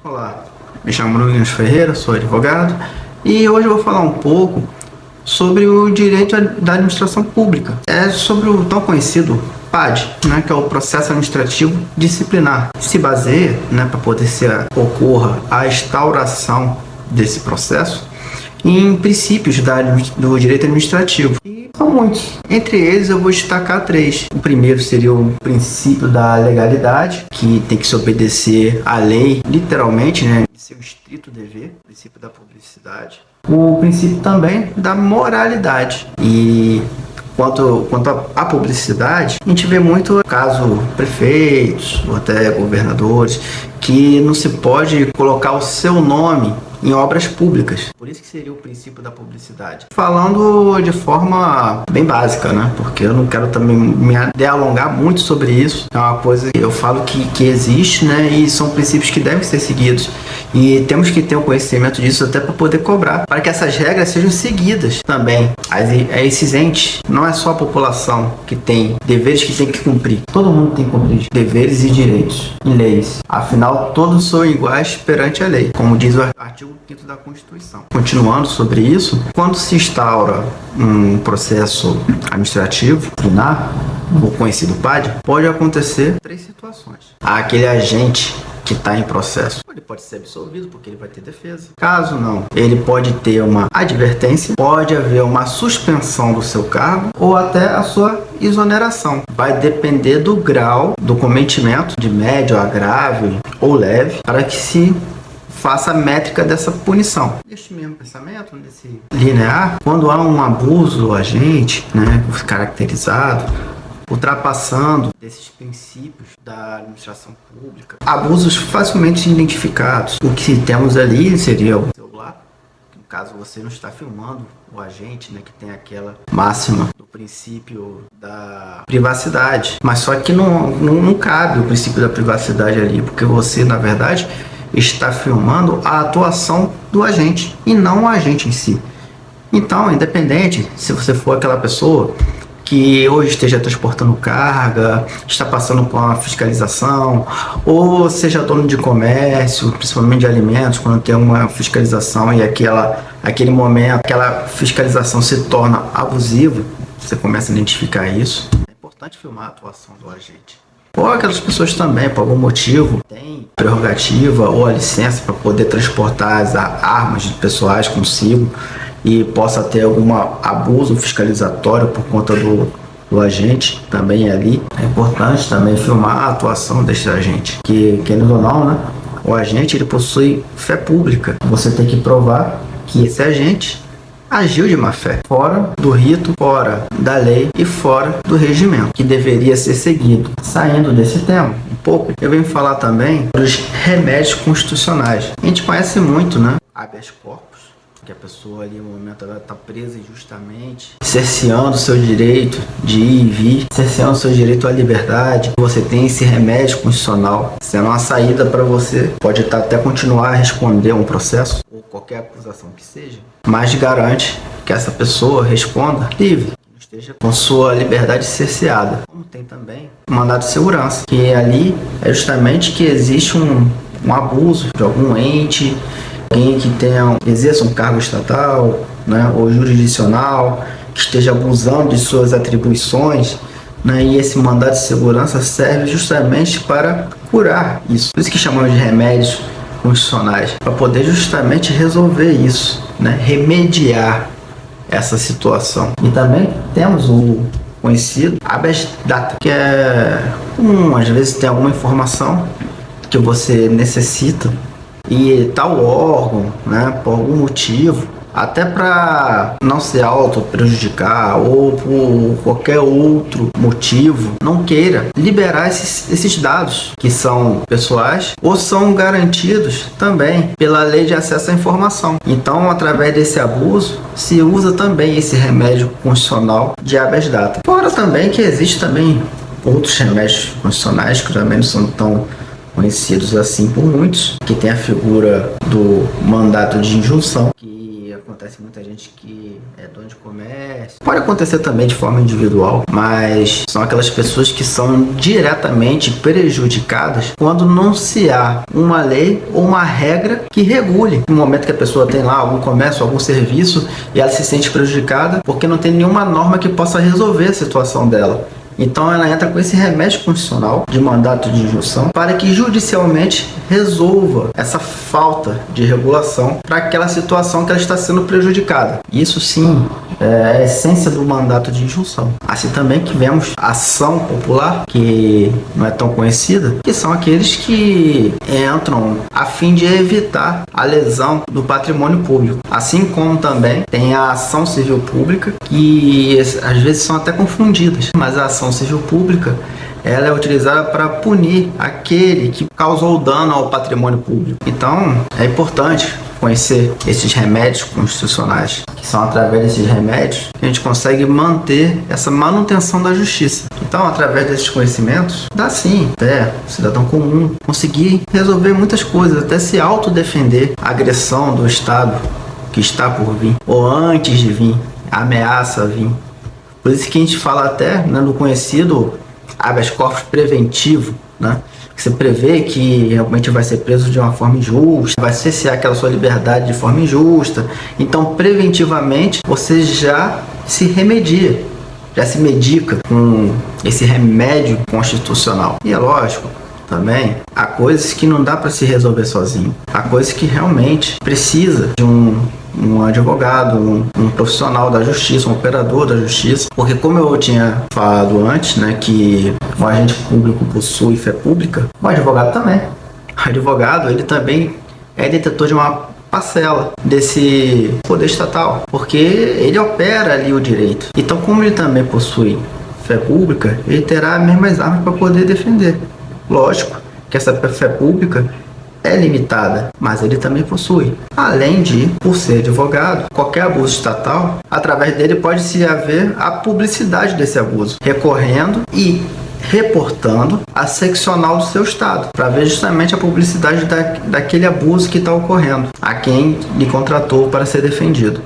Olá, me chamo Luiz Ferreira, sou advogado e hoje eu vou falar um pouco sobre o direito da administração pública. É sobre o tão conhecido PAD, que é o processo administrativo disciplinar. Se baseia, para poder ocorra a instauração desse processo em princípios do direito administrativo. E são muitos. Entre eles eu vou destacar 3. O primeiro seria o princípio da legalidade, que tem que se obedecer à lei, literalmente, de seu estrito dever, o princípio da publicidade. O princípio também da moralidade. E quanto à publicidade, a gente vê muito caso prefeitos ou até governadores que não se pode colocar o seu nome em obras públicas. Por isso que seria o princípio da publicidade. Falando de forma bem básica, porque eu não quero também me alongar muito sobre isso. É uma coisa que eu falo que existe, e são princípios que devem ser seguidos. E temos que ter um conhecimento disso até para poder cobrar, para que essas regras sejam seguidas também. Esses entes, não é só a população que tem deveres que tem que cumprir. Todo mundo tem que cumprir deveres e direitos e leis. Afinal, todos são iguais perante a lei, como diz o artigo 5º da Constituição. Continuando sobre isso, quando se instaura um processo administrativo disciplinar, o conhecido PAD, pode acontecer 3 situações. Há aquele agente que está em processo, ele pode ser absolvido porque ele vai ter defesa. Caso não, ele pode ter uma advertência, pode haver uma suspensão do seu cargo ou até a sua exoneração. Vai depender do grau do cometimento, de médio a grave ou leve, para que se faça a métrica dessa punição. Neste mesmo pensamento, nesse linear, quando há um abuso agente, caracterizado, ultrapassando desses princípios da administração pública, abusos facilmente identificados. O que temos ali seria o celular, no caso você não está filmando o agente, que tem aquela máxima do princípio da privacidade, mas só que não cabe o princípio da privacidade ali, porque você, na verdade, está filmando a atuação do agente e não o agente em si. Então, independente se você for aquela pessoa que hoje esteja transportando carga, está passando por uma fiscalização, ou seja dono de comércio, principalmente de alimentos, quando tem uma fiscalização e aquele momento, aquela fiscalização se torna abusiva, você começa a identificar isso. É importante filmar a atuação do agente. Ou aquelas pessoas também, por algum motivo, têm prerrogativa ou a licença para poder transportar as armas pessoais consigo e possa ter algum abuso fiscalizatório por conta do agente também ali. É importante também filmar a atuação desse agente, que, querendo ou não, o agente ele possui fé pública. Você tem que provar que esse agente agiu de má fé, fora do rito, fora da lei e fora do regimento, que deveria ser seguido. Saindo desse tema um pouco, eu venho falar também dos remédios constitucionais. A gente conhece muito, habeas corpus, que a pessoa ali no momento ela está presa injustamente, cerceando o seu direito de ir e vir, cerceando o seu direito à liberdade. Você tem esse remédio constitucional, sendo uma saída para você, pode até continuar a responder a um processo ou qualquer acusação que seja, mas garante que essa pessoa responda livre, não esteja com sua liberdade cerceada. Como tem também o mandado de segurança, que ali é justamente que existe um abuso de algum ente, alguém que exerça um cargo estatal, ou jurisdicional, que esteja abusando de suas atribuições, e esse mandado de segurança serve justamente para curar isso. Por isso que chamamos de remédios constitucionais, para poder justamente resolver isso, remediar essa situação. E também temos o conhecido habeas data, que é às vezes tem alguma informação que você necessita e tal órgão, por algum motivo, até para não se auto-prejudicar ou por qualquer outro motivo, não queira liberar esses dados que são pessoais ou são garantidos também pela lei de acesso à informação. Então, através desse abuso, se usa também esse remédio constitucional de habeas data. Fora também que existe também outros remédios constitucionais que também não são tão conhecidos assim por muitos, que tem a figura do mandato de injunção, que acontece muita gente que é dono de comércio. Pode acontecer também de forma individual, mas são aquelas pessoas que são diretamente prejudicadas quando não se há uma lei ou uma regra que regule. No momento que a pessoa tem lá algum comércio, algum serviço e ela se sente prejudicada porque não tem nenhuma norma que possa resolver a situação dela. Então ela entra com esse remédio constitucional de mandato de injunção para que judicialmente resolva essa falta de regulação para aquela situação que ela está sendo prejudicada. Isso sim é a essência do mandato de injunção. Assim também que vemos a ação popular, que não é tão conhecida, que são aqueles que entram a fim de evitar a lesão do patrimônio público. Assim como também tem a ação civil pública, que às vezes são até confundidas, mas a ação civil pública ela é utilizada para punir aquele que causou dano ao patrimônio público. Então é importante conhecer esses remédios constitucionais, que são através desses remédios que a gente consegue manter essa manutenção da justiça. Então, através desses conhecimentos, dá sim até o cidadão comum conseguir resolver muitas coisas, até se autodefender a agressão do Estado que está por vir, ou antes de vir, a ameaça vir. Por isso que a gente fala até, né, no conhecido habeas corpus preventivo, né? Que você prevê que realmente vai ser preso de uma forma injusta, vai cercear aquela sua liberdade de forma injusta. Então, preventivamente, você já se remedia, já se medica com esse remédio constitucional. E é lógico, também, há coisas que não dá para se resolver sozinho. Há coisas que realmente precisa de um advogado, um profissional da justiça, um operador da justiça, porque como eu tinha falado antes, né, que o agente público possui fé pública, o advogado também. O advogado, ele também é detetor de uma parcela desse poder estatal, porque ele opera ali o direito. Então, como ele também possui fé pública, ele terá as mesmas armas para poder defender. Lógico que essa fé pública é limitada, mas ele também possui. Além de, por ser advogado, qualquer abuso estatal, através dele pode-se haver a publicidade desse abuso, recorrendo e reportando a seccional do seu estado, para ver justamente a publicidade daquele abuso que está ocorrendo, a quem lhe contratou para ser defendido.